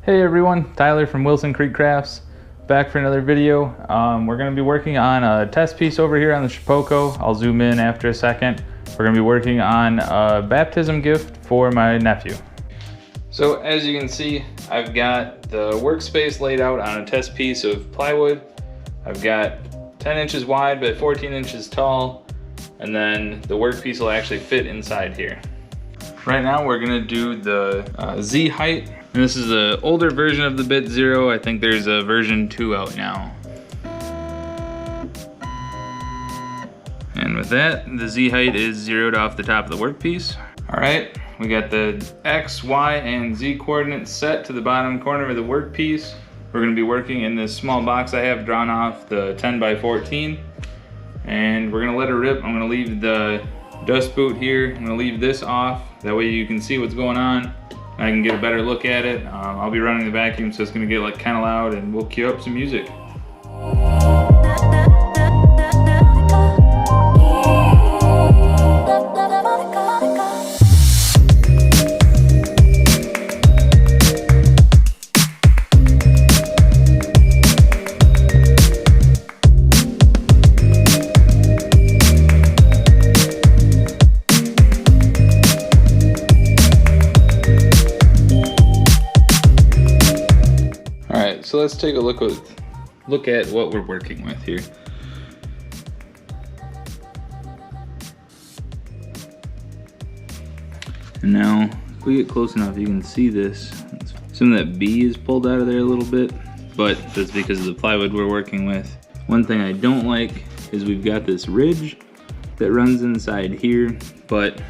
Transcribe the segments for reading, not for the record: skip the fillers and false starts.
Hey everyone, Tyler from Wilson Creek Crafts, back for another video. We're going to be working on a test piece over here on the Shipoko. I'll zoom in after a second. We're going to be working on a baptism gift for my nephew. So as you can see, I've got the workspace laid out on a test piece of plywood. I've got 10 inches wide by 14 inches tall, and then the workpiece will actually fit inside here. Right now we're going to do the Z height. And this is the older version of the Bit Zero. I think there's a version 2 out now. And with that, the Z height is zeroed off the top of the workpiece. All right, we got the X, Y, and Z coordinates set to the bottom corner of the workpiece. We're gonna be working in this small box I have drawn off the 10 by 14. And we're gonna let it rip. I'm gonna leave the dust boot here. I'm gonna leave this off. That way you can see what's going on. I can get a better look at it. I'll be running the vacuum, so it's gonna get like kind of loud, and we'll cue up some music. So let's take a look at what we're working with here. And now, if we get close enough, you can see this. Some of that B is pulled out of there a little bit, but that's because of the plywood we're working with. One thing I don't like is we've got this ridge that runs inside here, but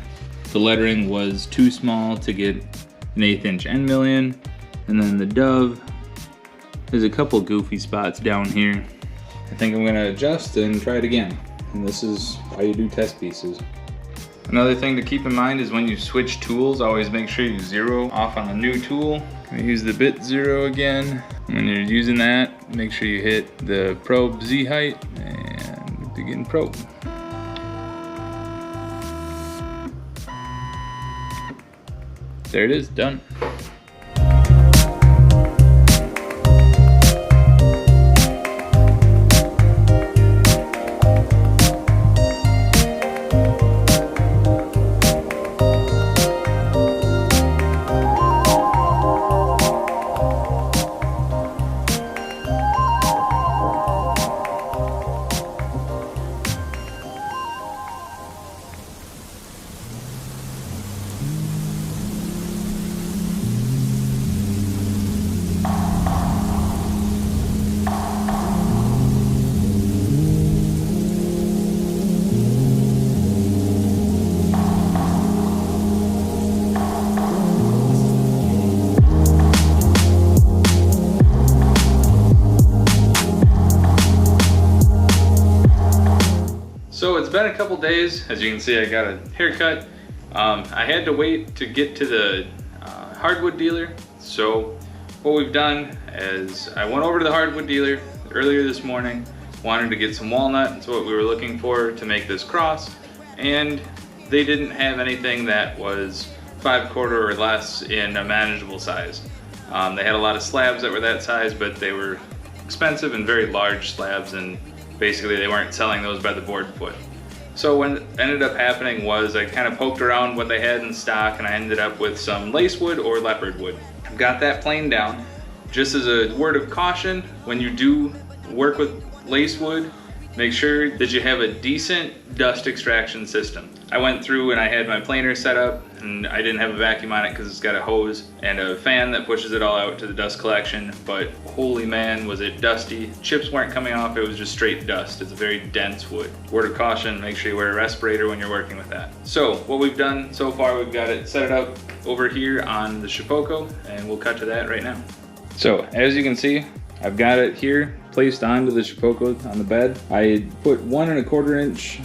the lettering was too small to get an 1/8 inch end mill in, and then the dove. There's a couple goofy spots down here. I think I'm gonna adjust and try it again. And this is why you do test pieces. Another thing to keep in mind is when you switch tools, always make sure you zero off on a new tool. I'm gonna use the Bit Zero again. When you're using that, make sure you hit the probe Z height and begin probe. There it is, done. So it's been a couple days. As you can see, I got a haircut. I had to wait to get to the hardwood dealer. So what we've done is I went over to the hardwood dealer earlier this morning, wanted to get some walnut. That's what we were looking for to make this cross. And they didn't have anything that was 5/4 or less in a manageable size. They had a lot of slabs that were that size, but they were expensive and very large slabs, and basically they weren't selling those by the board foot. So what ended up happening was I kind of poked around what they had in stock, and I ended up with some lace wood or leopard wood. I've got that planed down. Just as a word of caution, when you do work with lace wood, make sure that you have a decent dust extraction system. I went through and I had my planer set up, and I didn't have a vacuum on it because it's got a hose and a fan that pushes it all out to the dust collection, but holy man, was it dusty. Chips weren't coming off, it was just straight dust. It's a very dense wood. Word of caution, make sure you wear a respirator when you're working with that. So what we've done so far, we've got it set it up over here on the Shipoko, and we'll cut to that right now. So as you can see, I've got it here placed onto the Shipoko on the bed. I put 1 1/4 inch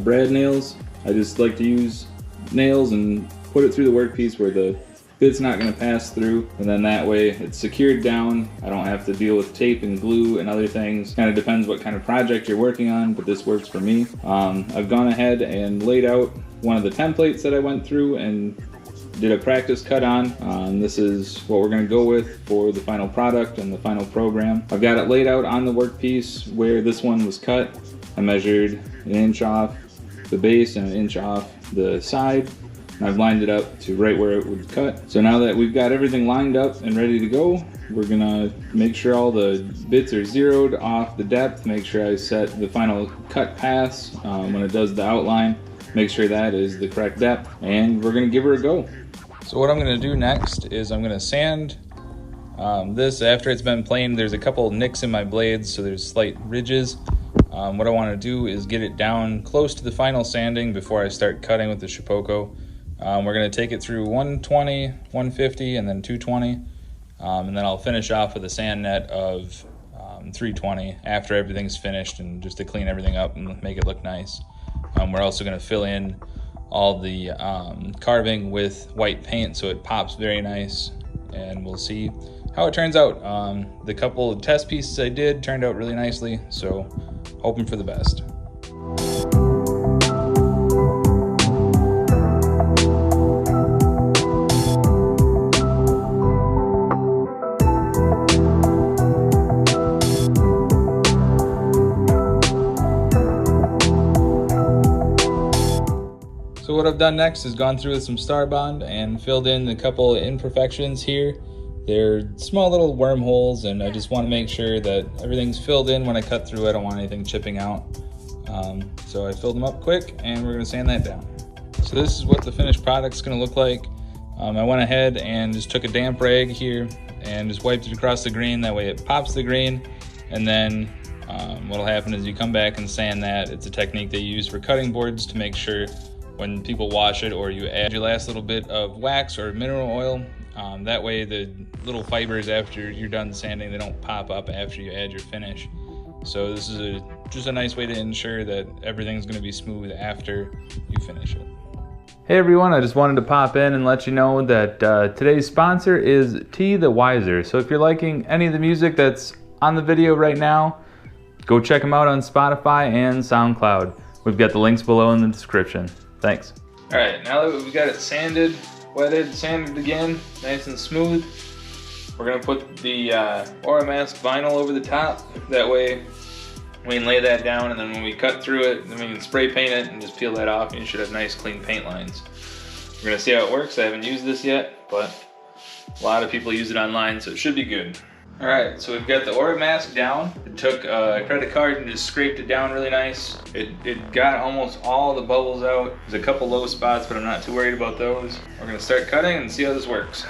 brad nails. I just like to use nails and put it through the workpiece where the bit's not going to pass through, and then that way it's secured down. I don't have to deal with tape and glue and other things. Kind of depends what kind of project you're working on, but this works for me. I've gone ahead and laid out one of the templates that I went through and did a practice cut on. This is what we're going to go with for the final product and the final program. I've got it laid out on the workpiece where this one was cut. I measured 1 inch off the base and 1 inch off the side. And I've lined it up to right where it would cut. So now that we've got everything lined up and ready to go, we're gonna make sure all the bits are zeroed off the depth, make sure I set the final cut pass when it does the outline, make sure that is the correct depth, and we're gonna give her a go. So what I'm gonna do next is I'm gonna sand this after it's been planed. There's a couple nicks in my blades, so there's slight ridges. What I wanna do is get it down close to the final sanding before I start cutting with the Shapeoko. We're going to take it through 120, 150, and then 220, and then I'll finish off with a sand net of 320 after everything's finished, and just to clean everything up and make it look nice. We're also going to fill in all the carving with white paint so it pops very nice, and we'll see how it turns out. The couple of test pieces I did turned out really nicely, so hoping for the best. So what I've done next is gone through with some Star Bond and filled in a couple imperfections here. They're small little wormholes, and I just want to make sure that everything's filled in when I cut through. I don't want anything chipping out. So I filled them up quick, and we're going to sand that down. So this is what the finished product's going to look like. I went ahead and just took a damp rag here and just wiped it across the green. That way it pops the green, and then what'll happen is you come back and sand that. It's a technique they use for cutting boards to make sure when people wash it, or you add your last little bit of wax or mineral oil, that way the little fibers after you're done sanding, they don't pop up after you add your finish. So this is just a nice way to ensure that everything's going to be smooth after you finish it. Hey everyone, I just wanted to pop in and let you know that today's sponsor is T the Wiser. So if you're liking any of the music that's on the video right now, go check them out on Spotify and SoundCloud. We've got the links below in the description. Thanks. All right, now that we've got it sanded, wetted, sanded again, nice and smooth, we're gonna put the Aura Mask vinyl over the top. That way we can lay that down, and then when we cut through it, then we can spray paint it and just peel that off, and you should have nice clean paint lines. We're gonna see how it works. I haven't used this yet, but a lot of people use it online, so it should be good. All right, so we've got the Aura Mask down. It took a credit card and just scraped it down really nice. It got almost all the bubbles out. There's a couple low spots, but I'm not too worried about those. We're gonna start cutting and see how this works.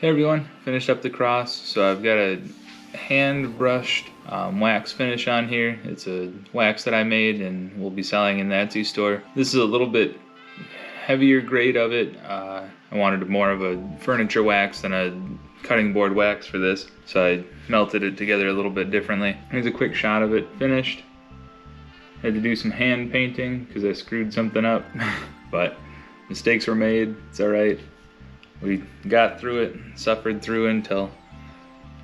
Hey everyone, finished up the cross. So I've got a hand brushed wax finish on here. It's a wax that I made and we'll be selling in the Etsy store. This is a little bit heavier grade of it. I wanted more of a furniture wax than a cutting board wax for this, so I melted it together a little bit differently. Here's a quick shot of it finished. Had to do some hand painting because I screwed something up, but mistakes were made. It's all right. We got through it, suffered through until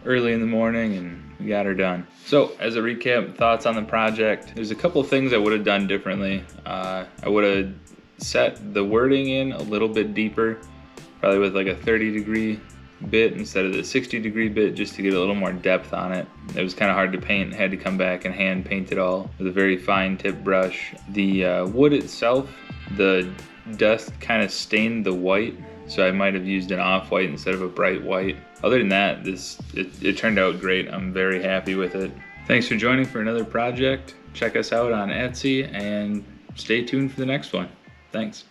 early in the morning, and we got her done. So as a recap, thoughts on the project. There's a couple things I would have done differently. I would have set the wording in a little bit deeper, probably with like a 30-degree bit instead of the 60-degree bit, just to get a little more depth on it. It was kind of hard to paint. Had to come back and hand paint it all with a very fine tip brush. The wood itself, the dust kind of stained the white, so I might have used an off-white instead of a bright white. Other than that, it turned out great. I'm very happy with it. Thanks for joining for another project. Check us out on Etsy and stay tuned for the next one. Thanks.